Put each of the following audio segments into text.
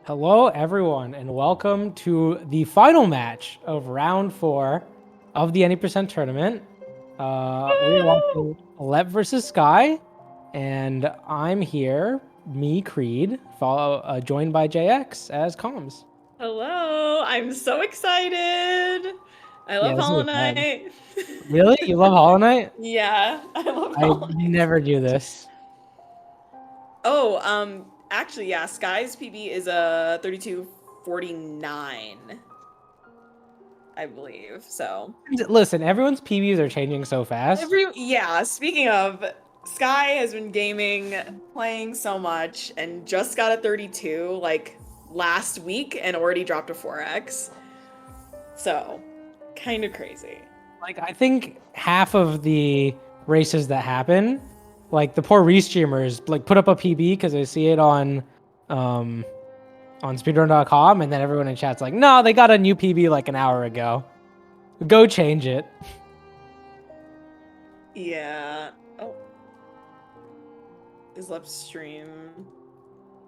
Hello, everyone, and welcome to the final match of round 4 of the Any% tournament. We are watching Lep versus Sky, and I'm here, me, Creed, joined by JX as comms. Hello, I'm so excited. I Yeah, love this Hollow is fun. Knight. Really? You love Hollow Knight? Yeah, I love I Hollow Knight. never do this. Oh, actually, yeah, Sky's PB is a 3249, I believe. So, Listen, everyone's PBs are changing so fast. yeah, speaking of, Sky has been gaming, playing so much, and just got a 32 like last week and already dropped a 4x. So, kind of crazy. Like, I think half of the races that happen, like the poor restreamers, like put up a PB because they see it um, on speedrun.com, and then everyone in chat's like, "No, they got a new PB like an hour ago. Go change it." Yeah. Oh, is Lep stream?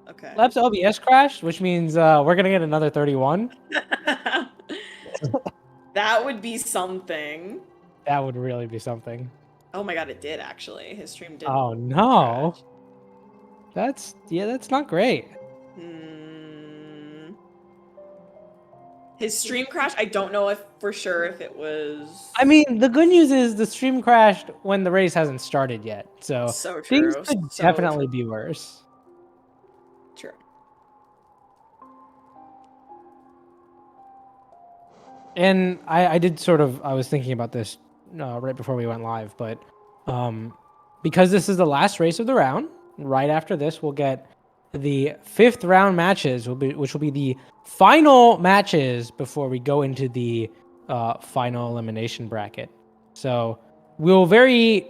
Okay. Labs OBS crashed, which means we're gonna get another 31. That would be something. That would really be something. Oh my god, it did actually. His stream did Oh no, crash. that's not great. Hmm. His stream crashed. I don't know if for sure if it was I mean, the good news is the stream crashed when the race hasn't started yet, so so things true. could So definitely be worse. true. And I was thinking about this right before we went live, but because this is the last race of the round, right after this, we'll get the 5th round matches, which will be the final matches before we go into the final elimination bracket. So we'll very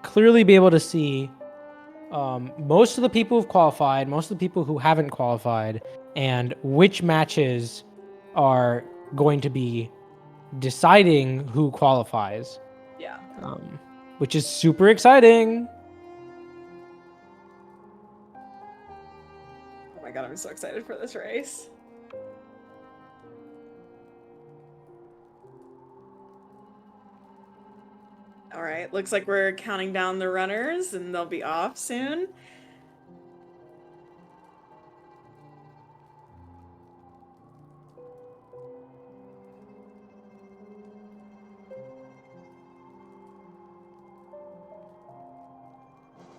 clearly be able to see most of the people who've qualified, most of the people who haven't qualified, and which matches are going to be deciding who qualifies. Yeah. Which is super exciting. Oh my god, I'm so excited for this race. All right, looks like we're counting down the runners and they'll be off soon.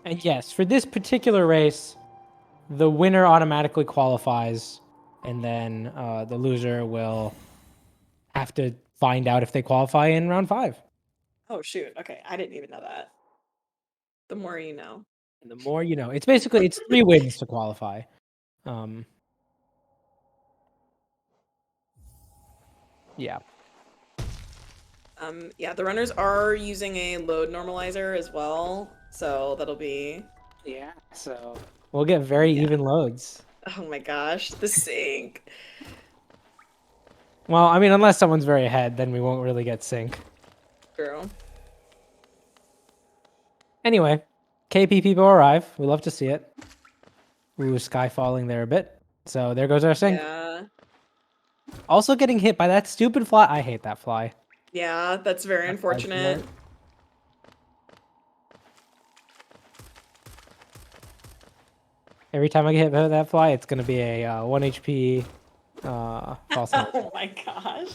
And yes, for this particular race, the winner automatically qualifies, and then the loser will have to find out if they qualify in round 5. Oh shoot. Okay, I didn't even know that. The more you know. And the more you know, it's 3 wins to qualify. Yeah. Yeah, the runners are using a load normalizer as well, so that'll be... Yeah, so we'll get very even loads. Oh my gosh, the sync. Well, I mean, unless someone's very ahead, then we won't really get sync. True. Anyway, KP people arrive. We love to see it. Ooh, Sky falling there a bit. So there goes our sync. Yeah. Also getting hit by that stupid fly. I hate that fly. Yeah, that's very unfortunate. Every time I get hit by that fly, it's going to be a 1 HP false. Oh my gosh.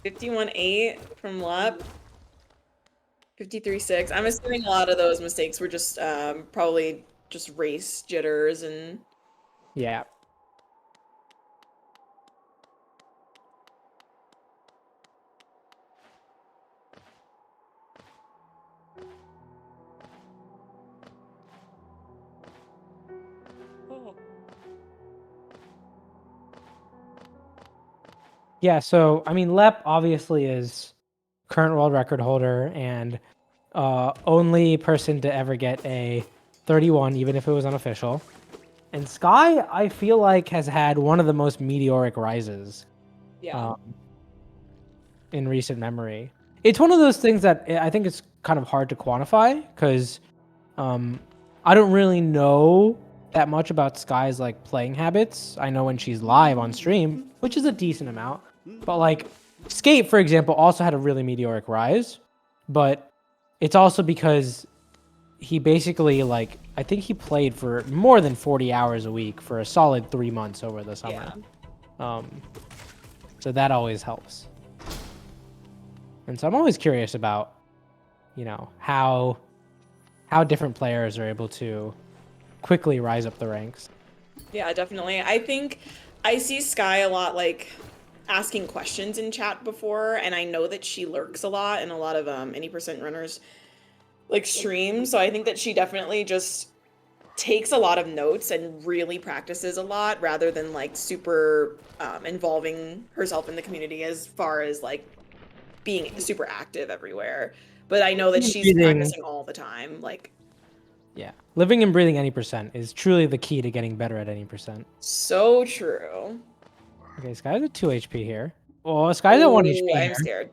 51-8 from Lep. 53-6. I'm assuming a lot of those mistakes were just probably just race jitters and... Yeah. Yeah, so I mean, Lep obviously is current world record holder and only person to ever get a 31, even if it was unofficial. And Sky, I feel like, has had one of the most meteoric rises. Yeah. In recent memory. It's one of those things that I think it's kind of hard to quantify because I don't really know that much about Sky's like playing habits. I know when she's live on stream, which is a decent amount. But like Skate, for example, also had a really meteoric rise. But it's also because he basically like I think he played for more than 40 hours a week for a solid 3 months over the summer. Yeah. So that always helps. And so I'm always curious about, how different players are able to quickly rise up the ranks. Yeah, definitely. I think I see Skye a lot like asking questions in chat before, and I know that she lurks a lot in a lot of any percent runners like streams. So I think that she definitely just takes a lot of notes and really practices a lot rather than like super involving herself in the community as far as like being super active everywhere. But I know that she's Breathing, practicing all the time. Like, yeah, living and breathing any percent is truly the key to getting better at any percent. so true. Okay, Sky's at 2 HP here. Oh, Sky's at 1 Oh, HP I'm here. scared.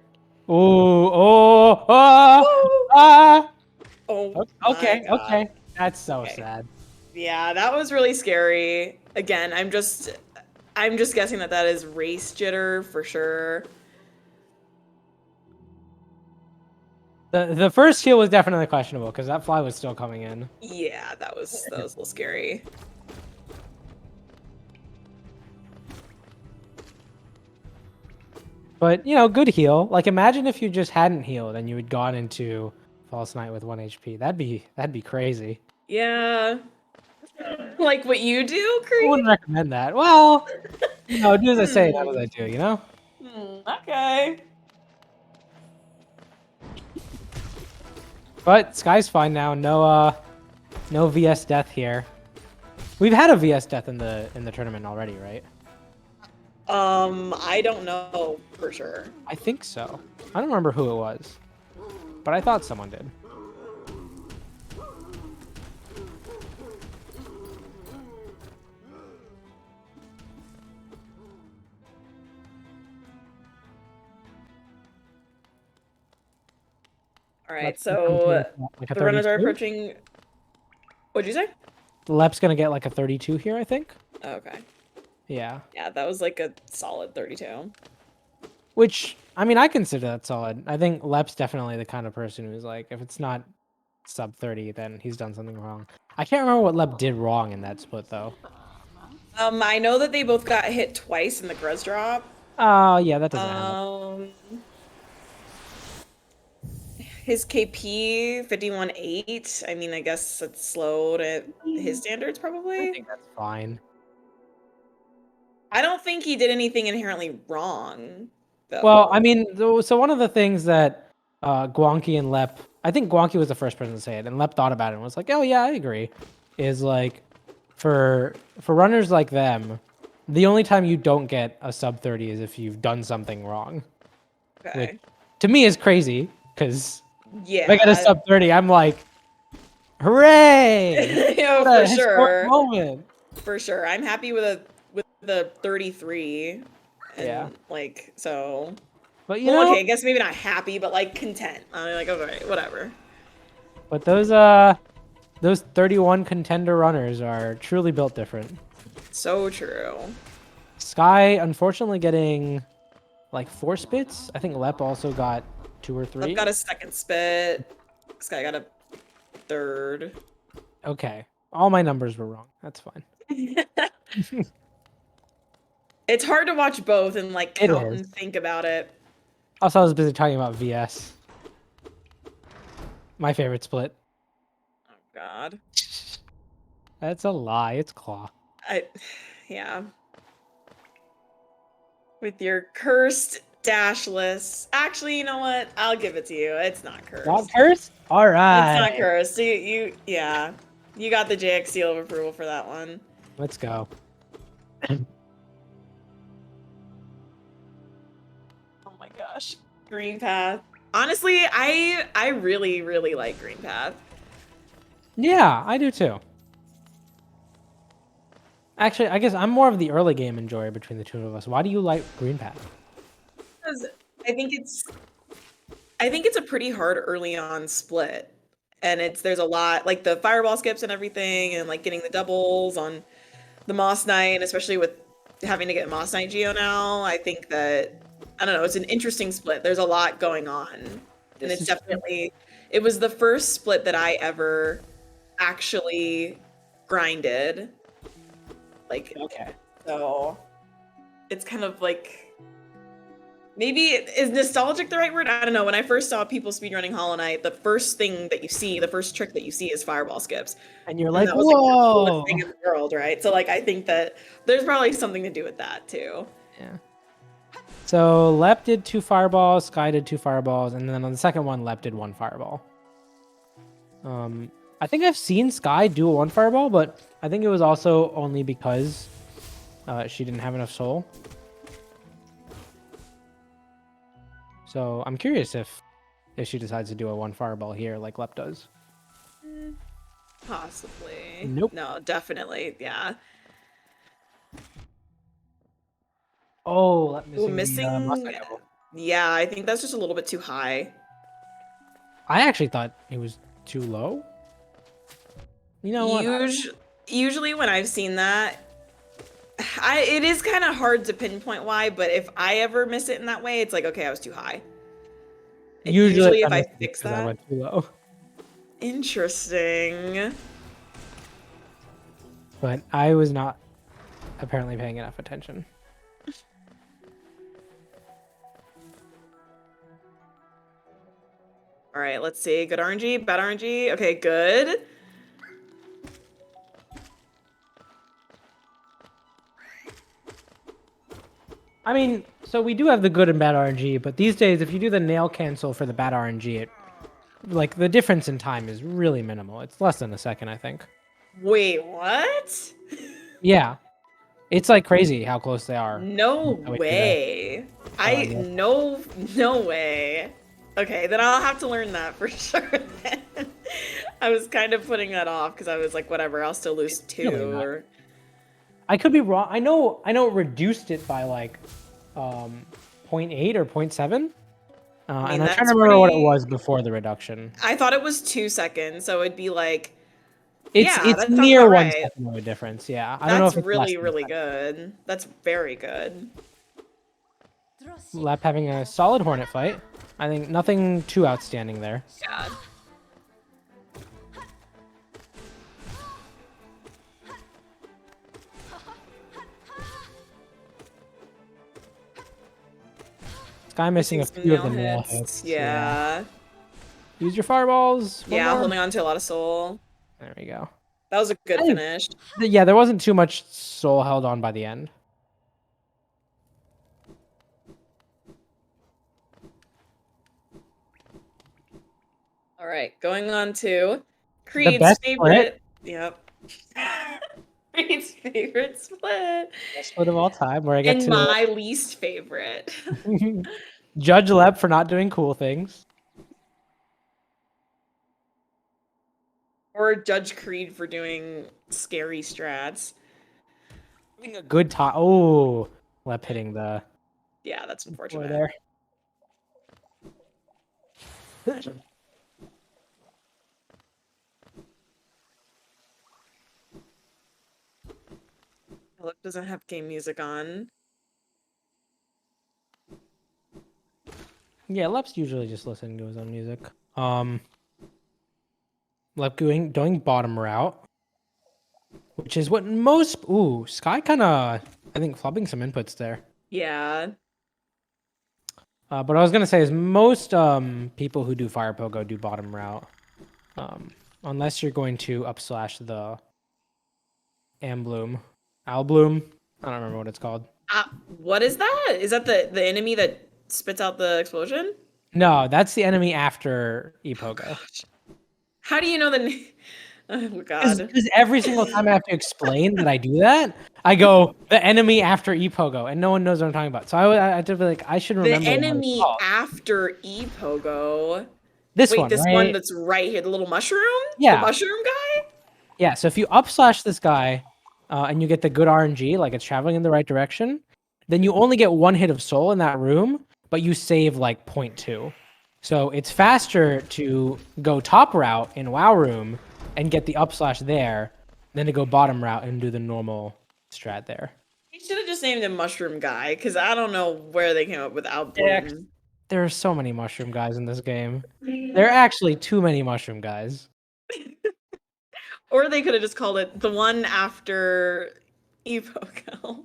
Oh, ah, Woo! ah. Oh my Okay, God. okay. That's so Okay. sad. Yeah, that was really scary. Again, I'm just guessing that that is race jitter for sure. The first heal was definitely questionable because that fly was still coming in. Yeah, that was a little scary. But good heal. Like imagine if you just hadn't healed and you had gone into False Knight with 1 HP. That'd be crazy. Yeah. Like what you do, I Creed? wouldn't recommend that. Well, do as I say, not as Hmm. I do. Okay. But Sky's fine now. No VS death here. We've had a VS death in the tournament already, right? I don't know for sure. I think so. I don't remember who it was, but I thought someone did. All right, Lep's gonna come through so with like a the runners are 32. approaching. What'd you say? Lep's gonna get like a 32 here, I think. Okay. Yeah. Yeah, that was like a solid 32. Which, I mean, I consider that solid. I think Lep's definitely the kind of person who's like, if it's not sub 30, then he's done something wrong. I can't remember what Lep did wrong in that split, though. I know that they both got hit twice in the Gruz drop. Oh, yeah, that doesn't help. His KP 51.8. I mean, I guess it's slowed at his standards, I probably. think that's fine. I don't think he did anything inherently wrong, Well, though. I mean, so one of the things that Guanqi and Lep, I think Guanqi was the first person to say it, and Lep thought about it and was like, "Oh yeah, I agree." Is like for runners like them, the only time you don't get a sub 30 is if you've done something wrong, which Okay. to me is crazy because if I get a Yeah. sub 30, I'm like, "Hooray! Yeah, What for a historic sure. moment!" For sure. I'm happy with the 33. Yeah, And like so. but Well, okay, I guess maybe not happy, but like content. I'm like, okay, whatever. but those 31 contender runners are truly built different. So true. Sky, unfortunately, getting like 4 spits. I think Lep also got 2 or 3. I've got a second spit. This guy got a third. Okay, all my numbers were wrong. That's fine. It's hard to watch both and like It count is. and think about it. Also, I was busy talking about VS. My favorite split. Oh God. That's a lie. It's Claw. Yeah. With your cursed dashless. Actually, you know what? I'll give it to you. It's not cursed. Not cursed? All It's right. not cursed. Yeah. You got the JX seal of approval for that one. Let's go. Oh my gosh. Green Path. Honestly, I really, really like Green Path. Yeah, I do too. Actually, I guess I'm more of the early game enjoyer between the two of us. Why do you like Green Path? Because I think it's a pretty hard early on split. and there's a lot like the fireball skips and everything, and like getting the doubles on the Moss Knight, especially with having to get Moss Knight Geo now. I think that I don't know, it's an interesting split. There's a lot going on, and This it's is definitely it was the first split that I ever actually grinded. Like okay. so, it's kind of like maybe is nostalgic the right word? I don't know. When I first saw people speedrunning Hollow Knight, the first thing that you see, the first trick that you see is fireball skips. And you're And like, that was like the coolest whoa. thing in the world, right? So like I think that there's probably something to do with that too. Yeah. So Lep did 2 fireballs, Sky did 2 fireballs, and then on the second one, Lep did 1 fireball. I think I've seen Sky do a 1 fireball, but I think it was also only because she didn't have enough soul. So I'm curious if she decides to do a 1 fireball here like Lep does. Possibly. Nope. No, definitely. Yeah. Oh, Lep Ooh, missing the Mustang missing. double. Yeah, I think that's just a little bit too high. I actually thought it was too low. You know what? Usually when I've seen that, it is kind of hard to pinpoint why, but if I ever miss it in that way, it's like, okay, I was too high. And Usually if I I miss it fix because I that, went too low. interesting. But I was not apparently paying enough attention. All right, let's see. Good RNG, bad RNG. Okay, good. I mean, so we do have the good and bad RNG, but these days, if you do the nail cancel for the bad RNG, like the difference in time is really minimal. It's less than a second, I think. Wait, what? Yeah, it's like crazy how close they are. No How we do that. way. Yeah. No way. Okay, then I'll have to learn that for sure then. I was kind of putting that off because I was like, whatever, I'll still lose It's really 2 not. or I could be wrong. I know it reduced it by like zero 0.8 or 0.7. I mean, And I'm trying that's to remember what it pretty was before the reduction. I thought it was 2 seconds, so it'd be like yeah, It's that sounds near about one right. second of a difference. Yeah, I don't know That's if it's less really, than really that. good. That's very good. Lep having a solid Hornet fight. I think nothing too outstanding there. Yeah. Sky missing a Some few of the nail nail hits. hits. Yeah. Use your fireballs. One Yeah, more. holding on to a lot of soul. There we go. That was a good I think- finish. Yeah, there wasn't too much soul held on by the end. All right, going on to Creed's best favorite. Yep. Creed's favorite split. Best split of all time, where I get And to my least favorite. judge Lep for not doing cool things. Or Judge Creed for doing scary strats. Having a good time. Oh, Lep hitting the Yeah, that's boy unfortunate. there. Philip doesn't have game music on. Yeah, Lep's usually just listening to his own music. Lep doing bottom route, which is what most. Ooh, Sky kind of, I think, flubbing some inputs there. Yeah. But I was gonna say is most people who do fire pogo do bottom route, unless you're going to upslash the Ambloom, Albloom. I don't remember what it's called. What is that? Is that the enemy that spits out the explosion? No, that's the enemy after Epogo. How do you know the? Oh god. Because every single time I have to explain that I do that, I go the enemy after Epogo, and no one knows what I'm talking about. So I have to be like, I should The remember. what it's enemy called. after Epogo. This Wait, one, this right? one that's right here, the little mushroom? Yeah. The mushroom guy? Yeah, so if you upslash this guy, and you get the good RNG, like it's traveling in the right direction, then you only get 1 hit of soul in that room, but you save like 0.2. So it's faster to go top route in WoW Room and get the up slash there than to go bottom route and do the normal strat there. You should have just named him Mushroom Guy, because I don't know where they came up with Yeah, Outbloom. there are so many mushroom guys in this game. There are actually too many mushroom guys. Or they could have just called it the one after Epoco.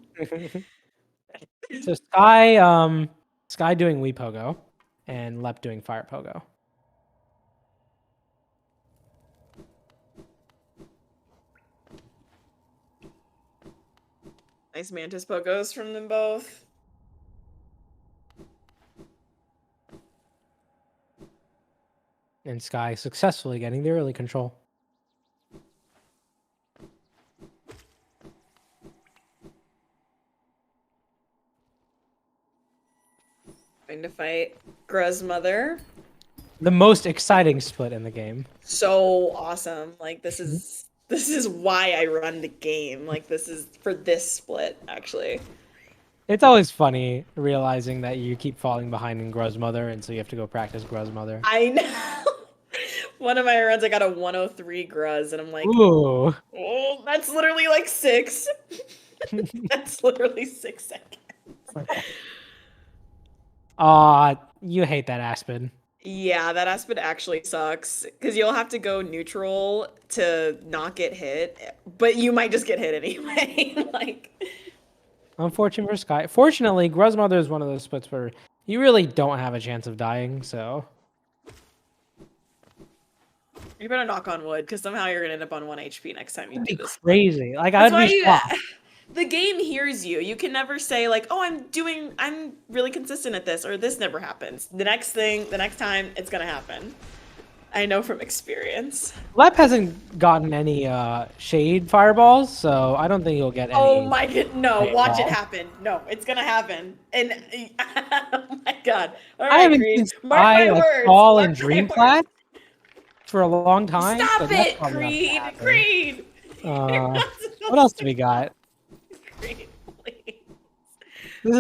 So Sky doing Wii Pogo and Lep doing Fire Pogo. Nice Mantis Pogos from them both. And Sky successfully getting the early control. Going to fight Gruz Mother. The most exciting split in the game. So awesome. Like this is why I run the game. Like this is for this split, actually. It's always funny realizing that you keep falling behind in Gruz Mother, and so you have to go practice Gruz Mother. I know. One of my runs, I got a 103 Gruz, and I'm like, Ooh. oh, that's literally like 6. That's literally 6 seconds. You hate that Aspen. Yeah, that Aspen actually sucks because you'll have to go neutral to not get hit, but you might just get hit anyway. Like, Unfortunate for Sky. Fortunately, Gruz Mother is one of those splits where you really don't have a chance of dying, so. you better knock on wood because somehow you're gonna end up on 1 HP next time you That'd do be this. crazy. Like, That's I'd why be shocked. the game hears you. You can never say like, "Oh, I'm really consistent at this," or "This never happens." The next time, it's gonna happen. I know from experience. Lep hasn't gotten any shade fireballs, so I don't think he'll get any. Oh my god, no, watch it fireball. happen. No, it's gonna happen. And oh my god. All I right, haven't Creed. seen Mark my Sky like words. fall in Mark my Dream words. Plat for a long time. Stop so that's it, probably not gonna Creed. happen. Creed. You're not What else supposed do we got? to- Creed, please. This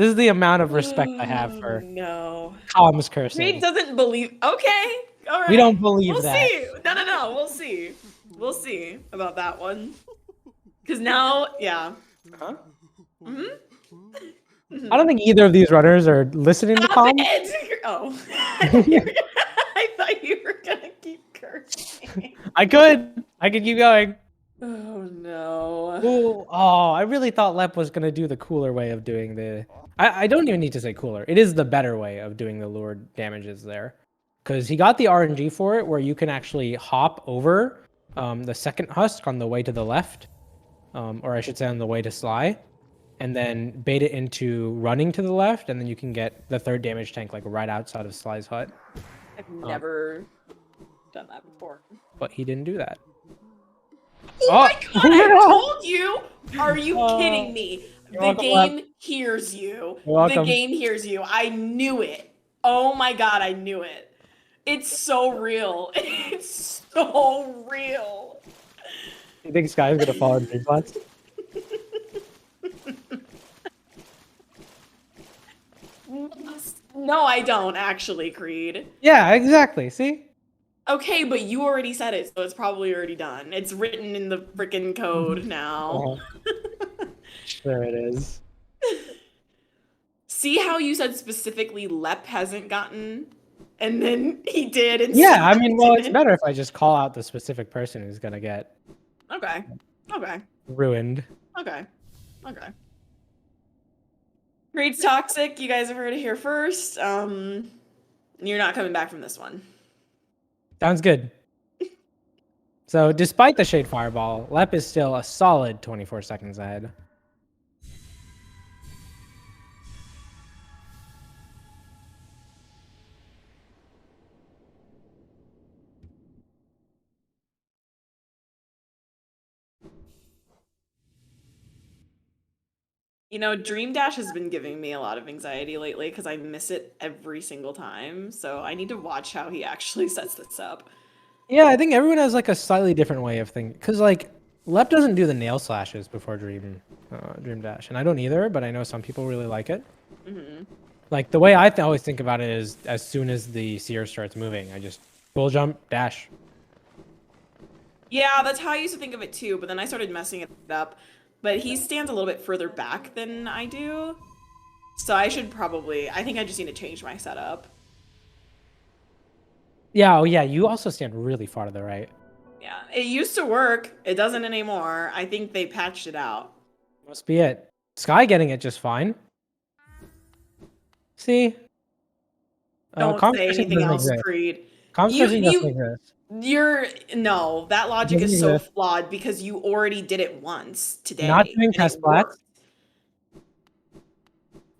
is the amount of respect I have Oh, for no. comms cursing. Creed doesn't believe. Okay. All right. We don't believe we'll that. see. No. We'll see. We'll see about that one. Because now, yeah. Huh? Mm-hmm. I don't think either of these runners are listening to Stop comms. it! Oh. I thought you were gonna keep cursing. I could keep going. Oh no. Ooh, oh, I really thought Lep was gonna do the cooler way of doing the. I don't even need to say cooler. It is the better way of doing the lured damages there, because he got the RNG for it, where you can actually hop over the second husk on the way to the left, or I should say on the way to Sly, and then bait it into running to the left, and then you can get the third damage tank like right outside of Sly's hut. I've never done that before. But he didn't do that. Oh my god, I told you! Are you kidding me? The welcome, game hears you. You're welcome. The game hears you. I knew it. Oh my god, I knew it. It's so real. It's so real. You think Sky's gonna fall in Dream Flats? No, I don't actually, Creed. Yeah, exactly. See? Okay, but you already said it, so it's probably already done. It's written in the freaking code now. Sure it is. See how you said specifically Lep hasn't gotten, and then he did. And Yeah, I mean, well, it's didn't? better if I just call out the specific person who's gonna get Okay. Okay. ruined. Okay. Okay. Creed's toxic. You guys have heard it here first. You're not coming back from this one. Sounds good. So, despite the Shade Fireball, Lep is still a solid 24 seconds ahead. You know, Dream Dash has been giving me a lot of anxiety lately because I miss it every single time. So I need to watch how he actually sets this up. Yeah, I think everyone has like a slightly different way of thinking. Because, like, Lep doesn't do the nail slashes before Dream Dash. And I don't either, but I know some people really like it. Mm-hmm. Like the way always think about it is, as soon as the seer starts moving, I just full jump, dash. Yeah, that's how I used to think of it too, but then I started messing it up. But he stands a little bit further back than I do. So I should probably, I think I just need to change my setup. Yeah, oh yeah, you also stand really far to the right. Yeah, it used to work. It doesn't anymore. I think they patched it out. Must be it. Sky getting it just fine. See? Don't Calm say switching anything doesn't else, exist. Creed. Calm You, switching doesn't you, exist. you're, no, that It logic doesn't is so exist. flawed because you already did it once Not today doing and test it flats worked.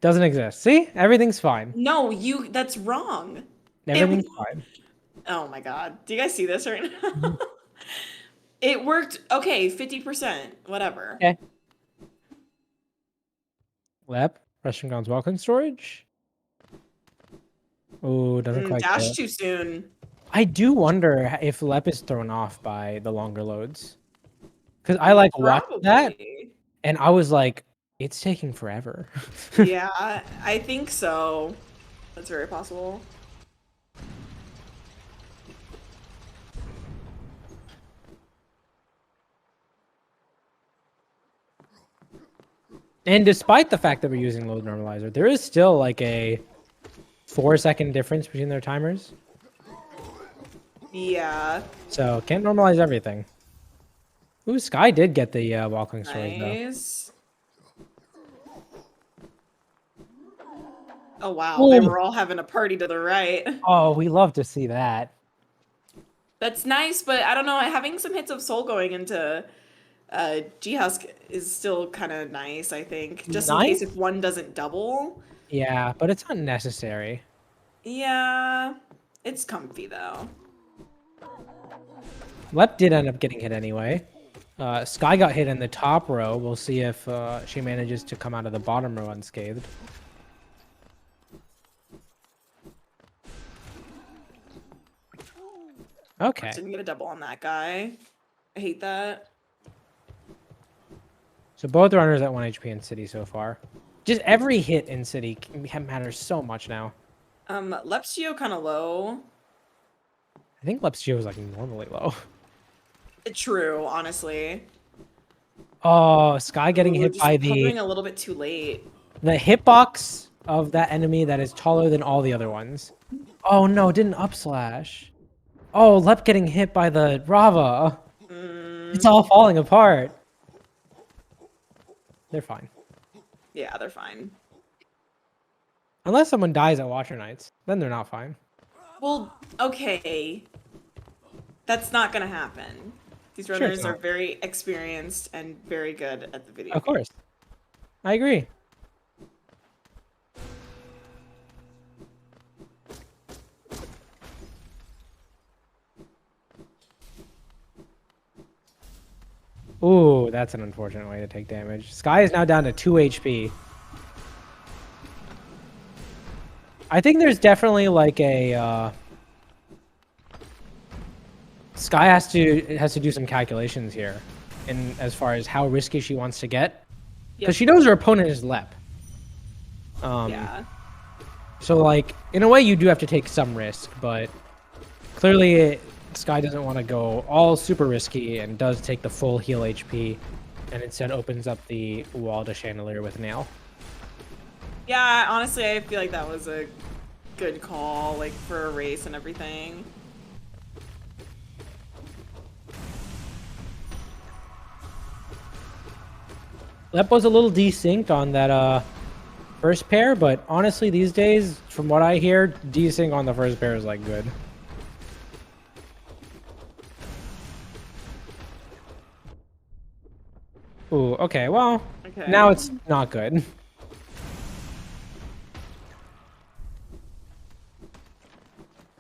doesn't exist. See? Everything's fine. No, that's wrong. It, Everything's fine. oh my God. Do you guys see this right now? Mhm. It worked. Okay, 50%, whatever. Okay. Lep, Russian Grounds Welcome Storage. Oh, doesn't quite get Dash it. too soon. I do wonder if Lep is thrown off by the longer loads. Because I like watched that Probably. and I was like, it's taking forever. Yeah, I think so. That's very possible. And despite the fact that we're using load normalizer, there is still like a 4-second difference between their timers. Yeah, So can't normalize everything. Ooh, Sky did get the walking storage though. nice. Oh wow, they Ooh. were all having a party to the right. Oh, we love to see that. That's nice, but I don't know, having some hits of soul going into G-Husk is still kind of nice, I think. Just in case Nice? if one doesn't double. Yeah, but it's not necessary. Yeah, it's comfy though. Lep did end up getting hit anyway. Sky got hit in the top row. We'll see if she manages to come out of the bottom row unscathed. Okay. Didn't get a double on that guy. I hate that. So both runners at 1 HP in City so far. Just every hit in City matters so much now. Lepsio kind of low. I think Lepsio is like normally low. True, honestly. Oh, Sky getting Ooh, hit just by the hovering a little bit too late. hitbox of that enemy that is taller than all the other ones. Oh no, didn't up slash. Oh, Lep getting hit by the Rava. It's all falling apart. They're fine. Yeah, they're fine. Unless someone dies at Watcher Nights, then they're not fine. Well, okay. That's not gonna happen. These Sure it's runners are not. very experienced and very good at the video Of game. course. I agree. Ooh, that's an unfortunate way to take damage. Sky is now down to 2 HP. I think there's definitely like a Sky has to do some calculations here, in as far as how risky she wants to get, because Yep. she knows her opponent is Lep. Yeah. So like in a way you do have to take some risk, but clearly Sky doesn't want to go all super risky and does take the full heal HP, and instead opens up the wall to Chandelier with Nail. Yeah, honestly, I feel like that was a good call, like, for a race and everything. Lep was a little desynced on that first pair, but honestly these days, from what I hear, desync on the first pair is like good. Ooh, okay, well, Okay. now it's not good.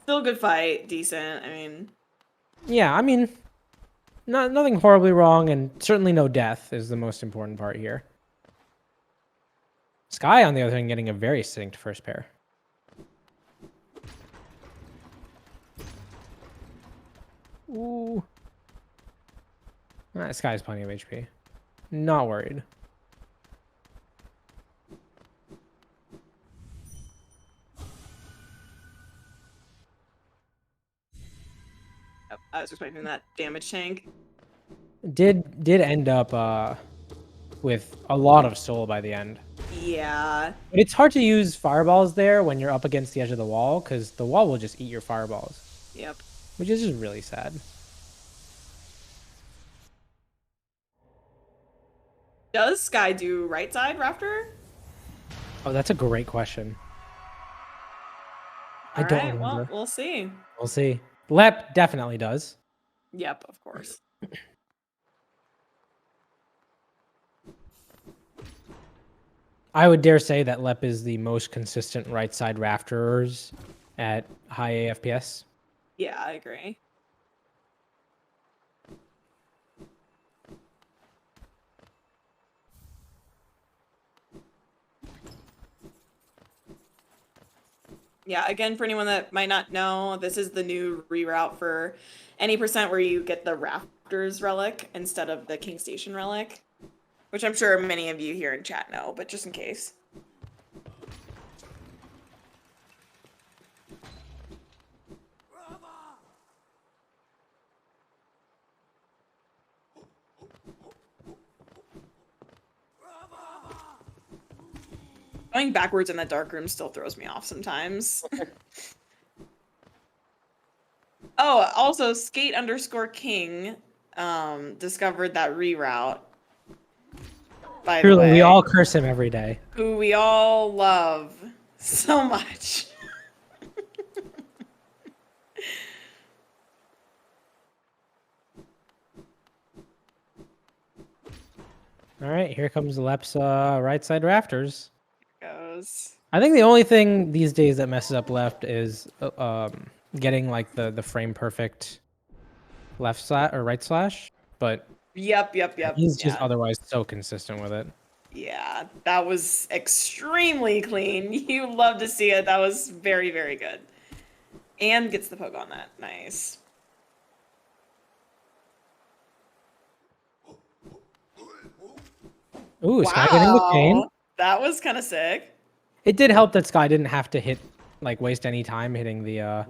Still a good fight, decent. I mean, Yeah, I mean, nothing horribly wrong, and certainly no death is the most important part here. Sky, on the other hand, getting a very synced first pair. Ooh. Sky has plenty of HP. Not worried. was expecting that damage tank. Did end up with a lot of soul by the end. Yeah. But it's hard to use fireballs there when you're up against the edge of the wall, because the wall will just eat your fireballs. Yep. Which is just really sad. Does Skye do right side rafter? Oh, that's a great question. I All don't right, well, remember. we'll see. We'll see. Lep definitely does. Yep, of course. I would dare say that Lep is the most consistent right side rafterers at high AFPS. Yeah, I agree. Yeah, again, for anyone that might not know, this is the new reroute for any percent where you get the Rafters relic instead of the King Station relic, which I'm sure many of you here in chat know, but just in case. Going backwards in that dark room still throws me off sometimes. Oh, also skate_king discovered that reroute. By the Truly, way, we all curse him every day. who we all love so much. All right, here comes Lep's right side rafters. Goes. I think the only thing these days that messes up left is getting like the frame perfect left slash or right slash, but Yep. he's just Yeah. otherwise so consistent with it. Yeah, that was extremely clean. You love to see it. That was very, very good. And gets the poke on that. Nice. Ooh, Skye getting the chain. Wow. That was kind of sick. It did help that Skye didn't have to waste any time hitting the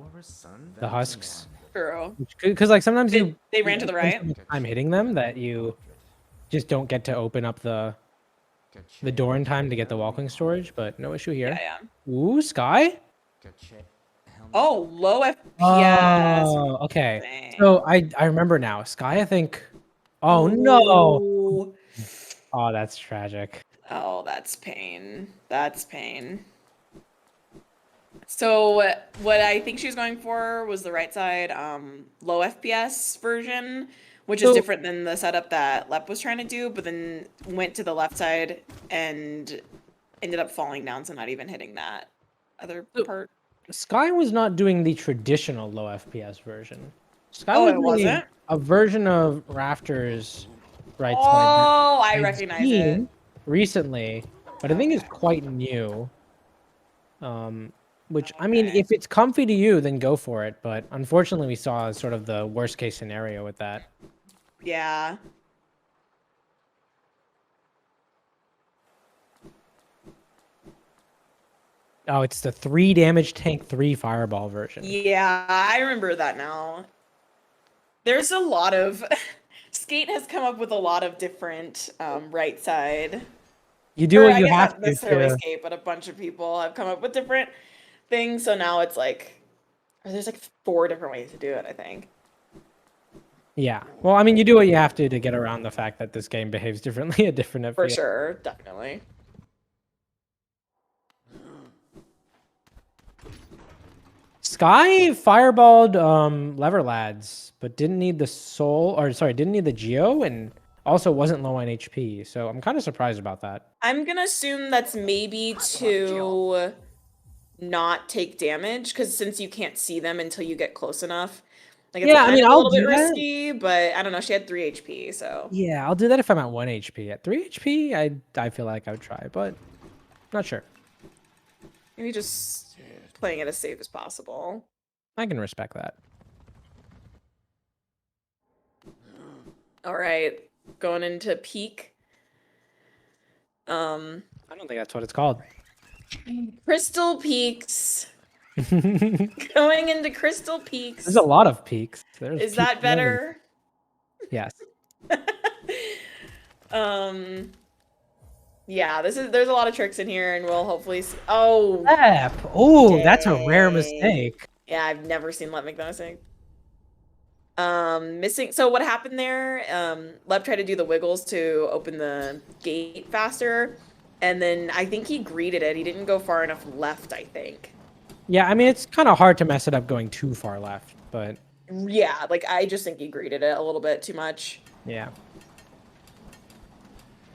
husks. True. Because like sometimes They ran to the right. so much time hitting them that you just don't get to open up the door in time to get the walking storage, but no issue here. Yeah. Ooh, Skye? Oh, low FPS. Oh, okay. Dang. So I remember now. Skye, I think. Oh no. Ooh. Oh, that's tragic. Oh, that's pain. That's pain. So what I think she was going for was the right side low FPS version, which is So- different than the setup that Lep was trying to do, but then went to the left side and ended up falling down, so not even hitting that other part. Skye was not doing the traditional low FPS version. Skye Oh, was it doing wasn't? a version of Rafters right side. Oh, I I've recognize seen it. recently, but I think it's Okay. quite new. Which I mean, if it's comfy to you, then go for it. But unfortunately, we saw sort of the worst case scenario with that. Yeah. Oh, it's the 3 damage tank 3 fireball version. Yeah, I remember that now. There's a lot of Skate has come up with a lot of different right side. You do Or what I you guess have not to. necessarily Skate, but a bunch of people have come up with different things. So now it's like, or there's like 4 different ways to do it, I think. Yeah. Well, I mean, you do what you have to get around the fact that this game behaves differently at different For FPS. sure, definitely. Skye fireballed Lever Lads, but didn't need the soul, or sorry, didn't need the Geo, and also wasn't low on HP. So I'm kind of surprised about that. I'm gonna assume that's maybe to not take damage, because since you can't see them until you get close enough, like it's Yeah, I kind mean, of a I'll little bit do that. risky, but I don't know. She had 3 HP, so Yeah, I'll do that if I'm at 1 HP. At 3 HP, I feel like I would try, but not sure. maybe just playing it as safe as possible. I can respect that. All right, going into peak. I don't think that's what it's called. Crystal Peaks. Going into Crystal There's a Peaks. lot of peaks. There's Is peaks that galore. better? Yes. um, yeah, there's a lot of tricks in here, and we'll hopefully see. Oh, Lep. Oh, that's a rare dang. mistake. Yeah, I've never seen Let make that mistake. Missing. So what happened there? Lep tried to do the wiggles to open the gate faster, and then I think he greeted it. He didn't go far enough left, I think. Yeah, I mean, it's kind of hard to mess it up going too far left, but Yeah, like I just think he greeted it a little bit too much. yeah.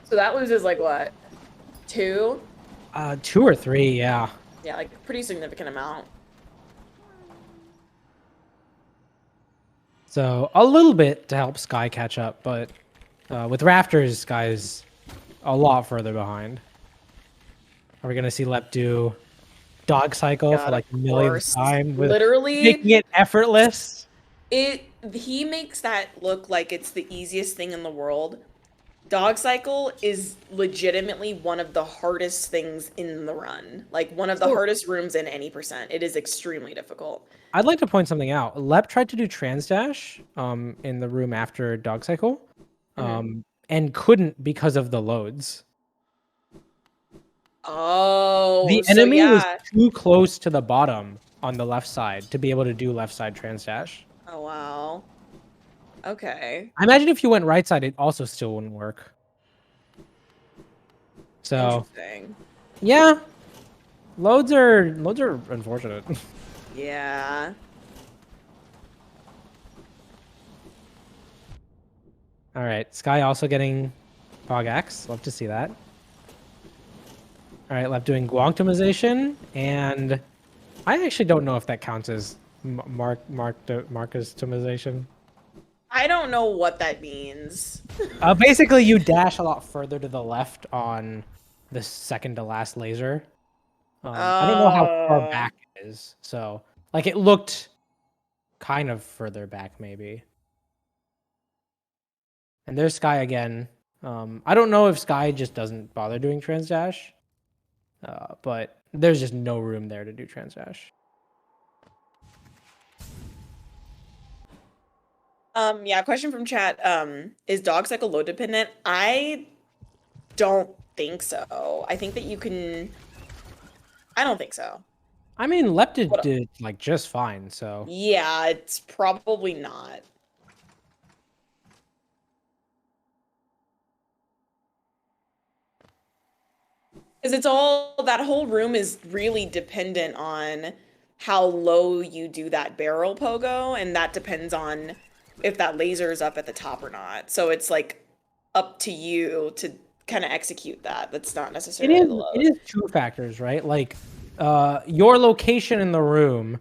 So that loses like what? Two? 2 or 3, yeah. Yeah, like a pretty significant amount. So a little bit to help Sky catch up, but with Rafters, Sky's a lot further behind. Are we gonna see Lep do dog cycle for God, of like the millionth course. time with Literally, making it effortless? he makes that look like it's the easiest thing in the world. Dog cycle is legitimately one of the hardest things in the run. Like one of the So hardest rooms in any percent. It is extremely difficult. I'd like to point something out. Lep tried to do trans dash in the room after dog cycle, Mhm. and couldn't because of the loads. Oh, The so enemy was yeah. too close to the bottom on the left side to be able to do left side trans dash. Oh, wow. Okay. I imagine if you went right side, it also still wouldn't work. So Interesting. yeah, loads are unfortunate. Yeah. All right, Sky also getting Fog Axe. Love to see that. All right, left doing Guangtomization, and I actually don't know if that counts as Marcustomization. I don't know what that means. Basically, you dash a lot further to the left on the second to last laser. I don't know how far Oh. back it is, so like it looked kind of further back maybe. And there's Sky again. I don't know if Sky just doesn't bother doing trans dash, but there's just no room there to do trans dash. Yeah, question from chat. Is dog cycle load dependent? I don't think so. I think that you can. I don't think so. I mean, Lepta What? did like just fine, so Yeah, it's probably not. Because it's all that whole room is really dependent on how low you do that barrel pogo, and that depends on if that laser is up at the top or not. So it's like up to you to kind of execute that. That's not it necessarily is the it load. is two factors, right? Like your location in the room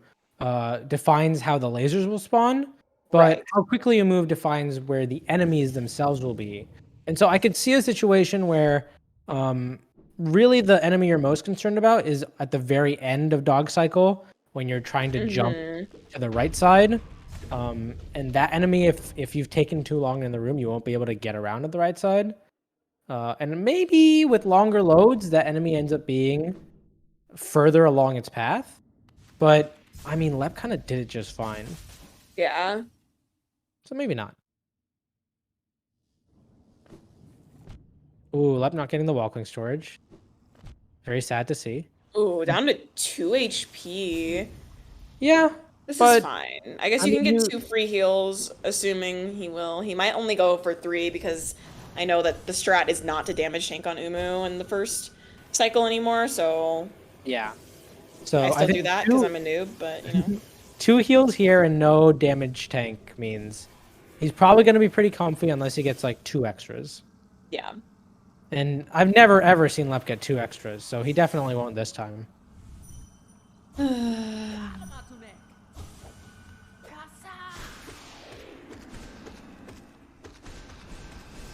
defines how the lasers will spawn, but Right. how quickly you move defines where the enemies themselves will be. And so I could see a situation where um, really the enemy you're most concerned about is at the very end of dog cycle when you're trying to jump Mm-hmm. to the right side. And that enemy, if you've taken too long in the room, you won't be able to get around at the right side. And maybe with longer loads, that enemy ends up being further along its path. But I mean, Lep kind of did it just fine. Yeah. So maybe not. Ooh, Lep not getting the walking storage. Very sad to see. Ooh, down to 2 HP. Yeah, This is but fine. I guess I you mean, can get you 2 free heals, assuming he will. He might only go for 3 because I know that the strat is not to damage tank on Umu in the first cycle anymore, so yeah. I So I still do think that because I'm a noob, but you know. two heals here and no damage tank means he's probably going to be pretty comfy unless he gets like 2 extras. Yeah. And I've never ever seen Lep get 2 extras, so he definitely won't this time.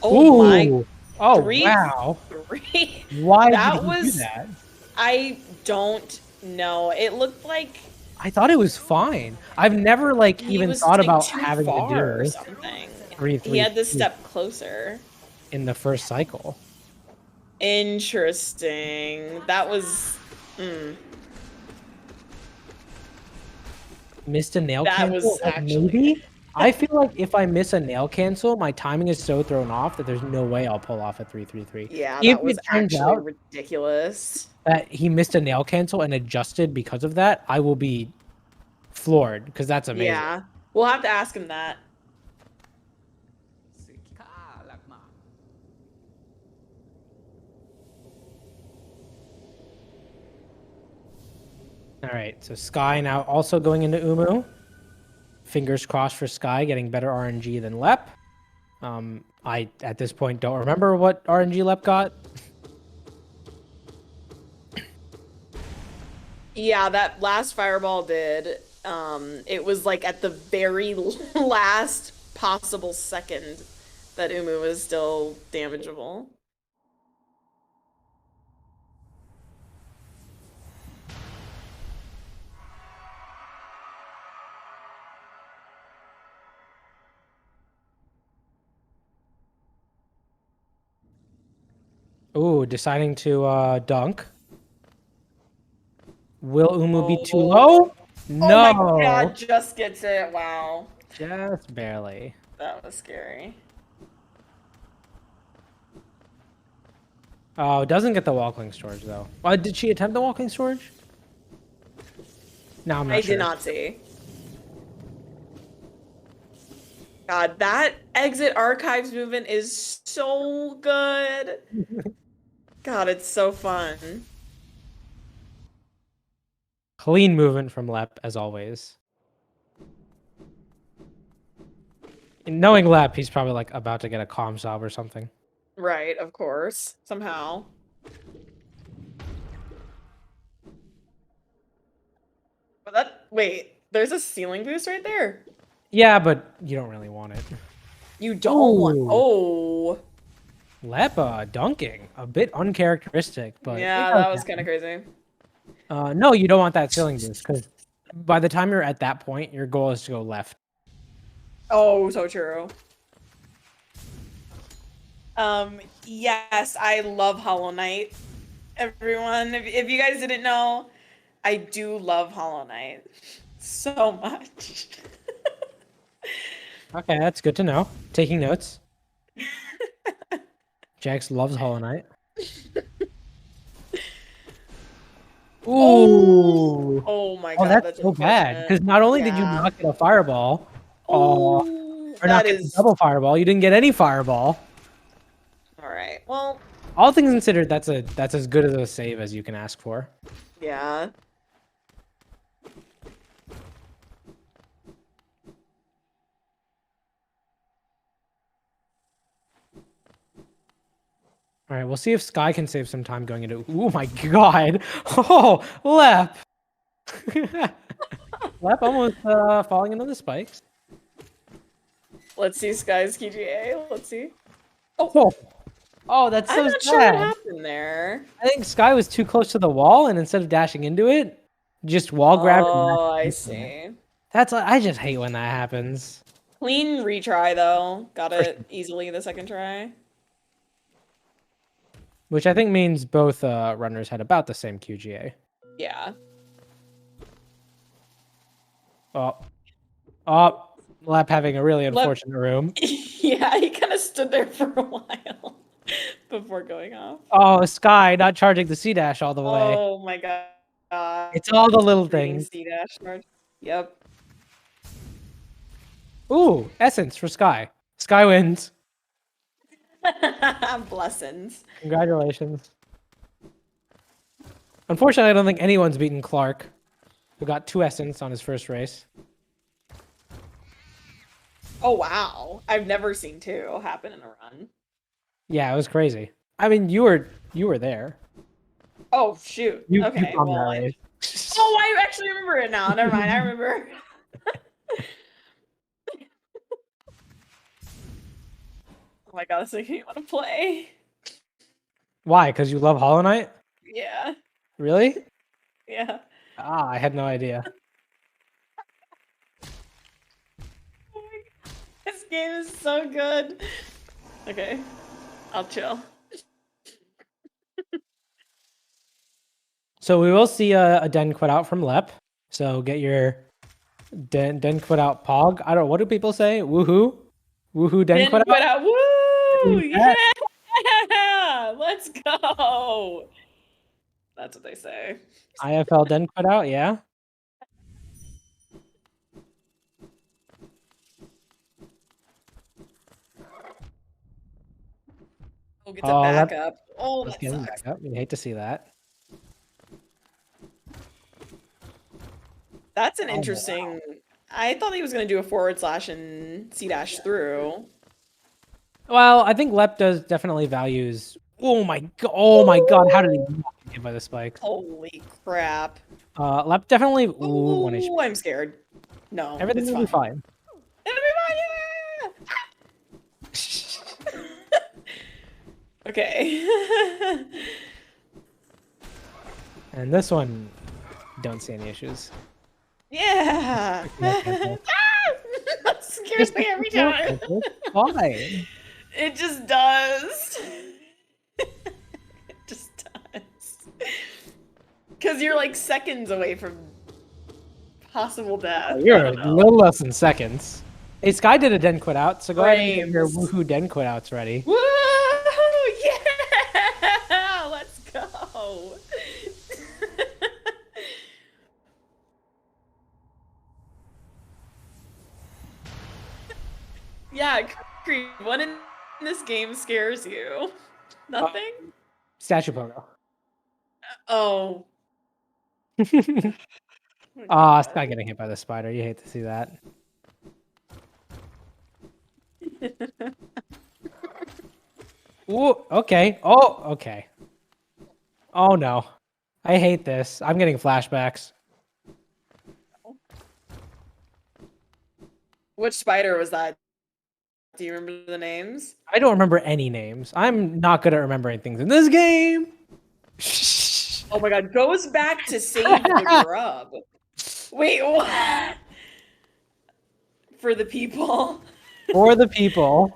Oh my, Ooh! Oh, three, wow. three. Why did That he do was, that? I don't know. It looked like I thought it was fine. I've never like he even was thought like about too having to far or do something. three He three had to three step closer. in the first cycle. Interesting. That was. Missed a nail That cancel? was Like actually. maybe? I feel like if I miss a nail cancel, my timing is so thrown off that there's no way I'll pull off a 333. Yeah, If that was it turns actually out ridiculous. that he missed a nail cancel and adjusted because of that, I will be floored because that's amazing. Yeah. We'll have to ask him that. All right, so Sky now also going into Umu. Fingers crossed for Sky getting better RNG than Lep. I at this point don't remember what RNG Lep got. Yeah, that last fireball did. It was like at the very last possible second that Umu was still damageable. Ooh, deciding to dunk. Will Umu be too Oh, low? oh my No, God, just gets it. Wow. just barely. That was scary. Oh, doesn't get the walking storage though. Did she attempt the walking storage? No, I'm not I sure. did not see. God, that exit archives movement is so good. God, it's so fun. Clean movement from Lep as always. And knowing Lep, he's probably like about to get a comm job or something. Right, of course. Somehow. But wait, there's a ceiling boost right there. Yeah, but you don't really want it. You don't want. Ooh, Oh, Lepa dunking. A bit uncharacteristic, but it yeah, does that was kind of happen. crazy. No, you don't want that ceiling boost because by the time you're at that point, your goal is to go left. Oh, so true. Yes, I love Hollow Knight. Everyone, if you guys didn't know, I do love Hollow Knight so much. Okay, that's good to know. Taking notes. Jax loves Hollow Knight. Oh, Ooh. oh my Oh, God, that's that's so bad. unfortunate. Because not only did you Yeah. not get a fireball, or Oh, not that get the is double fireball, you didn't get any fireball. all right. Well, All things considered, that's as good as a save as you can ask for. yeah. All right, we'll see if Sky can save some time going into. Oh my god! Oh, Lep. Lep almost falling into the spikes. Let's see Sky's KGA. Let's see. Oh, oh, that's I'm so not sure what sad. happened there. I think Sky was too close to the wall, and instead of dashing into it, just wall grabbed and Oh, I dashed into it. see. That's I just hate when that happens. Clean retry though. Got For it sure. easily the second try. Which I think means both runners had about the same QGA. Yeah. Oh, oh, Lap having a really Let unfortunate room. Yeah, he kind of stood there for a while before going off. Oh, Sky not charging the C dash all the way. Oh my God. It's all the little Reading things. C dash charge. Yep. Ooh, Essence for Sky. Sky wins. Blessings. Congratulations. Unfortunately, I don't think anyone's beaten Clark, who got 2 Essence on his first race. Oh wow. I've never seen two happen in a run. Yeah, it was crazy. I mean, you were there. Oh shoot. You Okay. calmed that Well, race. oh, I actually remember it now. Never mind. I remember. Oh my God, this making me want to play. Why? Because you love Hollow Knight? Yeah. Really? Yeah. Ah, I had no idea. Oh my God. This game is so good. Okay. I'll chill. So we will see a Den quit out from Lep. So get your Den quit out Pog. I don't know. What do people say? Woohoo? Woohoo Den quit Didn't out? quit out. Woo! Yeah. Yeah! Let's go! That's what they say. IFL Den quit out, yeah? We'll get to Oh, back up. Oh, let's that get him back sucks. up. You hate to see that. That's an Oh, wow. interesting. I thought he was going to do a forward slash and C dash through. Well, I think Lep does definitely values. Oh my god! Oh my god! How did he not get hit by the spikes? Holy crap. Lep definitely. Ooh, 1 HP. Oh, I'm scared. No, Everything it's will be fine. fine. Okay. And this one, don't see any issues. Yeah. That scares Just me every time. Why? It just does. It just does. Because you're like seconds away from possible death. You're a little less than seconds. Hey, Sky did a den quit out, so go ahead and get your Frames. woohoo den quit outs ready. Woo! Yeah! Let's go. Yeah, Creed, what in this game scares you? Nothing? Statue Pogo. Oh. Ah, Sky getting hit by the spider. You hate to see that. Ooh, okay. Oh, okay. Oh no. I hate this. I'm getting flashbacks. Which spider was that? Do you remember the names? I don't remember any names. I'm not good at remembering things in this game. Oh my god, goes back to save the grub. Wait, what? For the people. For the people.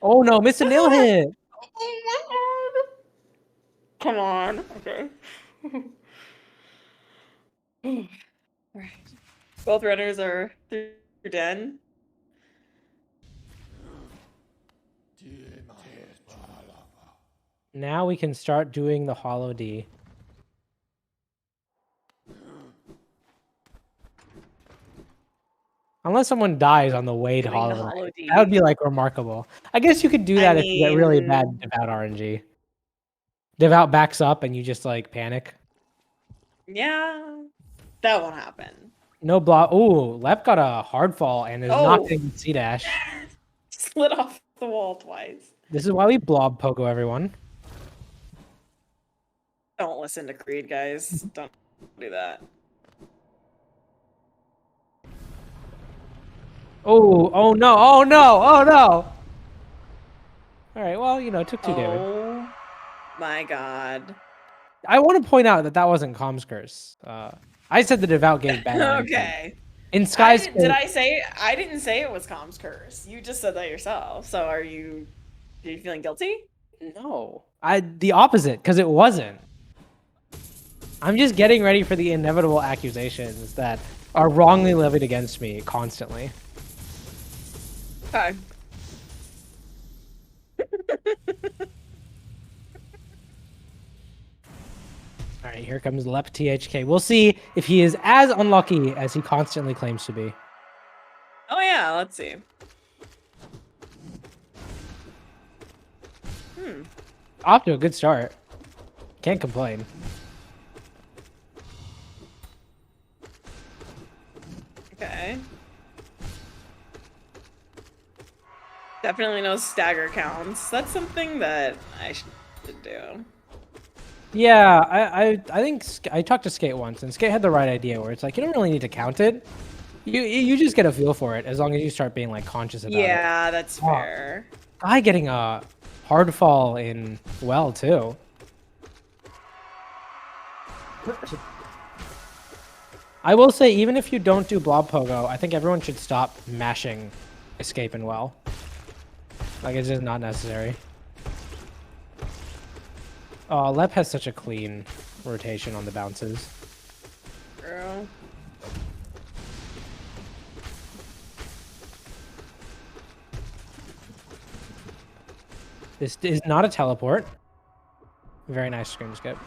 Oh no, miss a nail hit. Oh my god. Come on. Okay. Alright. Both runners are through den. Now we can start doing the Hollow D. Unless someone dies on the way to Doing the Hollow Hollow Knight. D. That would be like remarkable. I guess you could do I that if you get really mean- bad Devout RNG. Devout backs up and you just like panic. Yeah. That won't happen. No block. Ooh, Lep got a hard fall and is not Oh. getting C dash. Slid off the wall twice. This is why we blob pogo everyone. Don't listen to Creed, guys. Don't do that. Oh, oh no, oh no, oh no. All right, well, you know, it took 2 damage. Oh my god. I want to point out that that wasn't Com's curse. I said the Devout gave bad RNG. Okay. In Sky's Did I say I didn't say it was Com's curse. You just said that yourself. So are you feeling guilty? No. The opposite, because it wasn't. I'm just getting ready for the inevitable accusations that are wrongly levied against me constantly. Okay. All right, here comes Lep THK. We'll see if he is as unlucky as he constantly claims to be. Oh yeah, let's see. Off to a good start. Can't complain. Okay. Definitely no stagger counts. That's something that I should do. Yeah, I think I talked to Skate once, and Skate had the right idea where it's like you don't really need to count it. You just get a feel for it as long as you start being like conscious about it. Yeah, that's fair. Guy getting a hard fall in well too. I will say, even if you don't do blob pogo, I think everyone should stop mashing escape and well. Like it's just not necessary. Oh, Lep has such a clean rotation on the bounces. This is not a teleport. Very nice screen skip.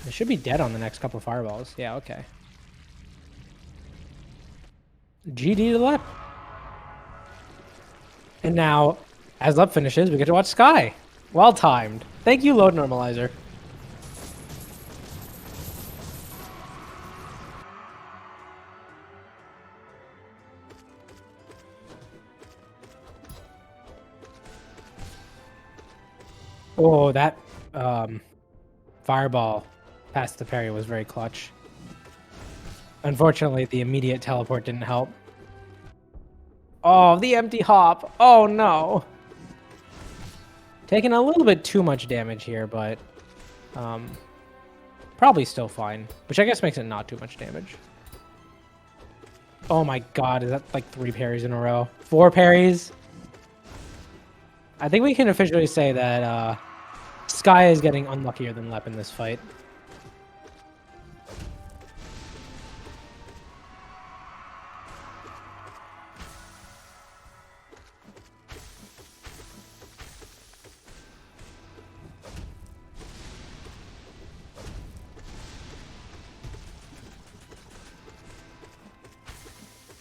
It should be dead on the next couple fireballs. Yeah, okay. GD to Lep. And now, as Lep finishes, we get to watch Sky. Well timed. Thank you, load normalizer. Oh, that fireball past the parry was very clutch. Unfortunately, the immediate teleport didn't help. Oh, the empty hop. Oh, no. Taking a little bit too much damage here, but probably still fine. Which I guess makes it not too much damage. Oh my god, is that like 3 parries in a row? 4 parries? I think we can officially say that Sky is getting unluckier than Lep in this fight.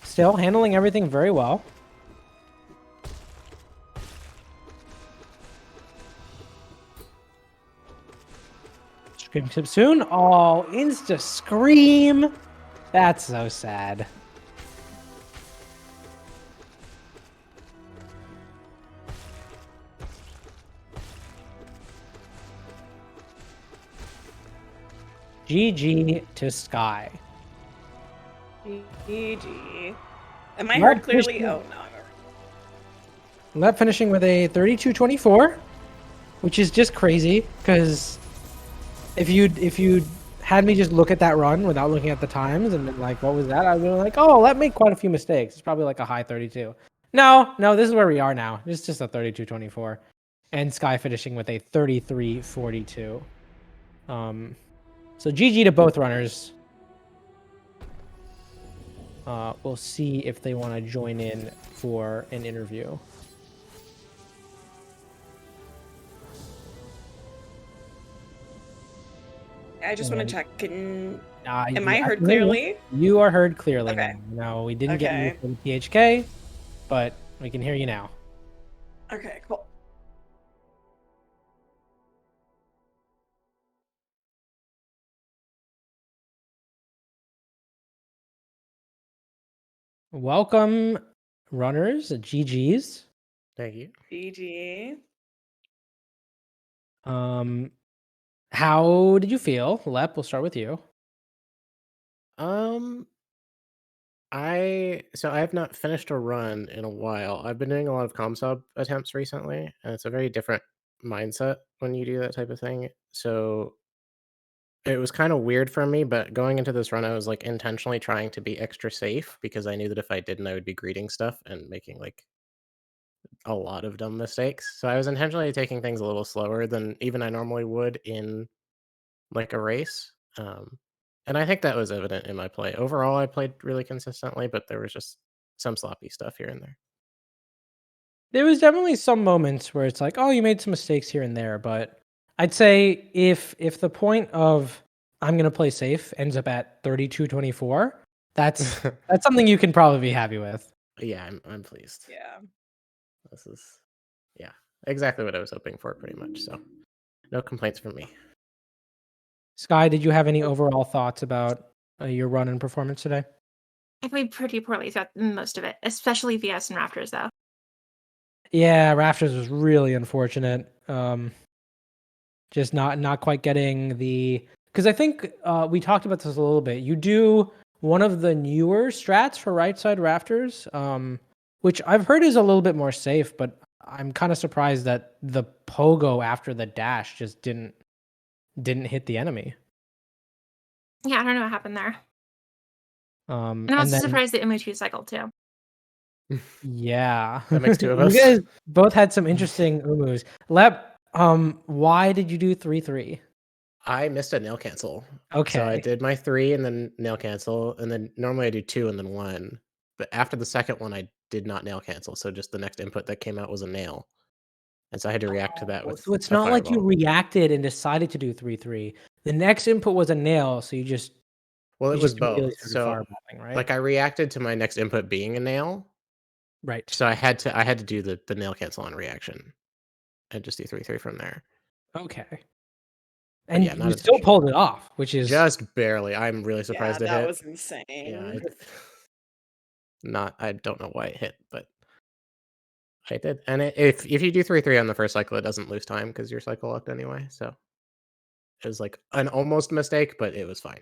Still handling everything very well. Scream tip soon. Oh, insta scream. That's so sad. GG to Sky. GG. Am I heard clearly? Oh, no. Lep finishing with a 32-24, which is just crazy, because if you'd had me just look at that run without looking at the times and been like, what was that? I'd be like, oh, Lep made quite a few mistakes. It's probably like a high 32. No, this is where we are now. It's just a 32-24. And Sky finishing with a 33-42. So GG to both runners. We'll see if they want to join in for an interview. I just want to check. Am I I heard can hear you. clearly? You are heard clearly Okay. now. No, we didn't get you Okay. for the PHK, but we can hear you now. Okay, cool. Welcome, runners, GGs. Thank you. GG. How did you feel? Lep, we'll start with you. I have not finished a run in a while. I've been doing a lot of comm sub attempts recently, and it's a very different mindset when you do that type of thing. So it was kind of weird for me, but going into this run, I was like intentionally trying to be extra safe because I knew that if I didn't, I would be greeting stuff and making like a lot of dumb mistakes. So I was intentionally taking things a little slower than even I normally would in like a race. And I think that was evident in my play. Overall, I played really consistently, but there was just some sloppy stuff here and there. There was definitely some moments where it's like, oh, you made some mistakes here and there, but I'd say if the point of I'm gonna play safe ends up at 32-24, that's something you can probably be happy with. Yeah, I'm pleased. Yeah. This is exactly what I was hoping for, pretty much. So no complaints from me. Sky, did you have any overall thoughts about your run and performance today? I played pretty poorly throughout most of it, especially VS and Raptors, though. Yeah, Raptors was really unfortunate. Just not quite getting the, because I think we talked about this a little bit. You do one of the newer strats for right side Raptors, which I've heard is a little bit more safe, but I'm kind of surprised that the pogo after the dash just didn't hit the enemy. Yeah, I don't know what happened there. And I'm also then, surprised the Imuchu cycled too. yeah, That makes two of us. You guys both had some interesting umus. Lep, why did you do 3-3? I missed a nail cancel. Okay. So I did my 3 and then nail cancel, and then normally I do 2 and then 1. But after the second one, I did not nail cancel. So just the next input that came out was a nail. And so I had to react to that with So it's a not like you fireball. reacted and decided to do 3-3. The next input was a nail, so you just Well, it you was just immediately both. started So fireballing, right? like I reacted to my next input being a nail. Right. So I had to do the nail cancel on reaction and just do 3-3 from there. Okay. But And yeah, not you still intentional. pulled it off, which is Just barely. I'm really Yeah, surprised it that hit. was insane. Yeah, I don't know why it hit, but I did. And if you do 3-3 on the first cycle, it doesn't lose time because your cycle locked anyway. So it was like an almost mistake, but it was fine.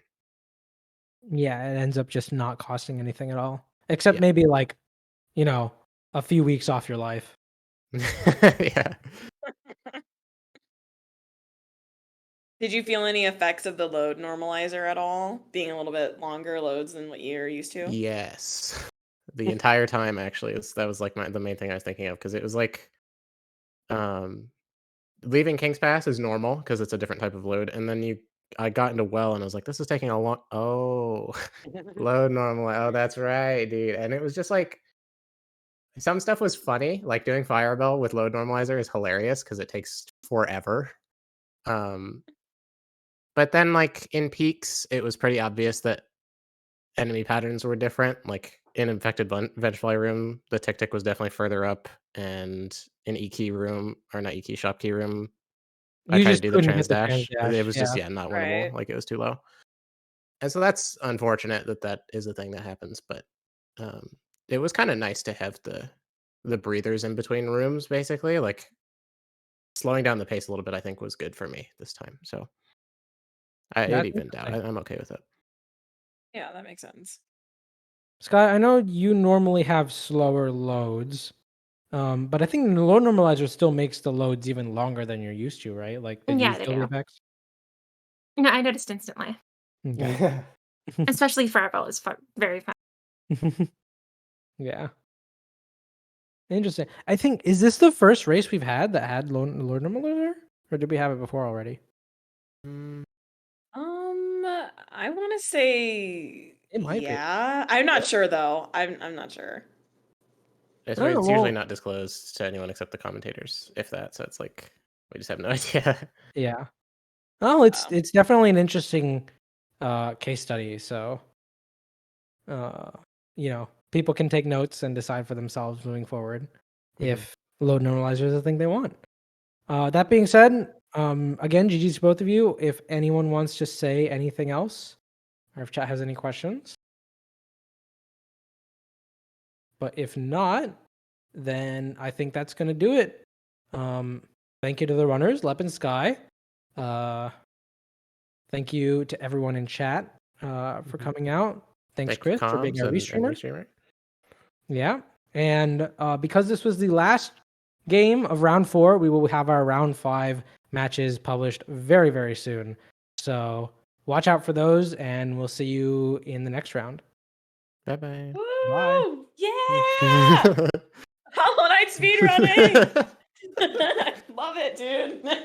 yeah, it ends up just not costing anything at all. Except Yeah. maybe like, a few weeks off your life. Yeah. Did you feel any effects of the load normalizer at all? Being a little bit longer loads than what you're used to? Yes. The entire time actually. That was like the main thing I was thinking of because it was like leaving King's Pass is normal because it's a different type of load, and then I got into Well and I was like, this is taking a long load normal. Oh, that's right, dude. And it was just like some stuff was funny, like doing Fireball with load normalizer is hilarious because it takes forever. But then like in peaks, it was pretty obvious that enemy patterns were different. Like in infected Vengefly room, the tick was definitely further up, and in E key room or not E key shop key room, I You tried to just do the couldn't trans hit the trans dash. It dash. was just Yeah. not winnable. Right. Like it was too low. And so that's unfortunate that is a thing that happens, but um, it was kind of nice to have the breathers in between rooms, basically. Like slowing down the pace a little bit, I think was good for me this time. So it That's evened out. interesting. I'm okay with it. Yeah, that makes sense. Sky, I know you normally have slower loads. But I think the load normalizer still makes the loads even longer than you're used to, right? Like, did you Yeah, they feel the do. effects? No, I noticed instantly. Okay. Especially Fireball is very fun. Yeah. Interesting. I think is this the first race we've had that had load normalizer, or did we have it before already? Mm, I want to say It might be. yeah. I'm not sure though. I'm not sure. It's, Oh, it's usually well, not disclosed to anyone except the commentators, if that. So it's like we just have no idea. yeah. Oh, it's Wow. it's definitely an interesting case study. So, uh, people can take notes and decide for themselves moving forward if load normalizer is the thing they want. That being said, again, GG's to both of you. If anyone wants to say anything else, or if chat has any questions, but if not, then I think that's going to do it. Thank you to the runners, Lep and Sky. Thank you to everyone in chat for coming out. Thanks, Thank you, Chris, for being comms our and restreamer. restreamer. Yeah. And because this was the last game of round 4, we will have our round 5 matches published very, very soon. So watch out for those, and we'll see you in the next round. Bye-bye. Bye. Woo! Yeah! Hollow Knight speedrunning! Love it, dude.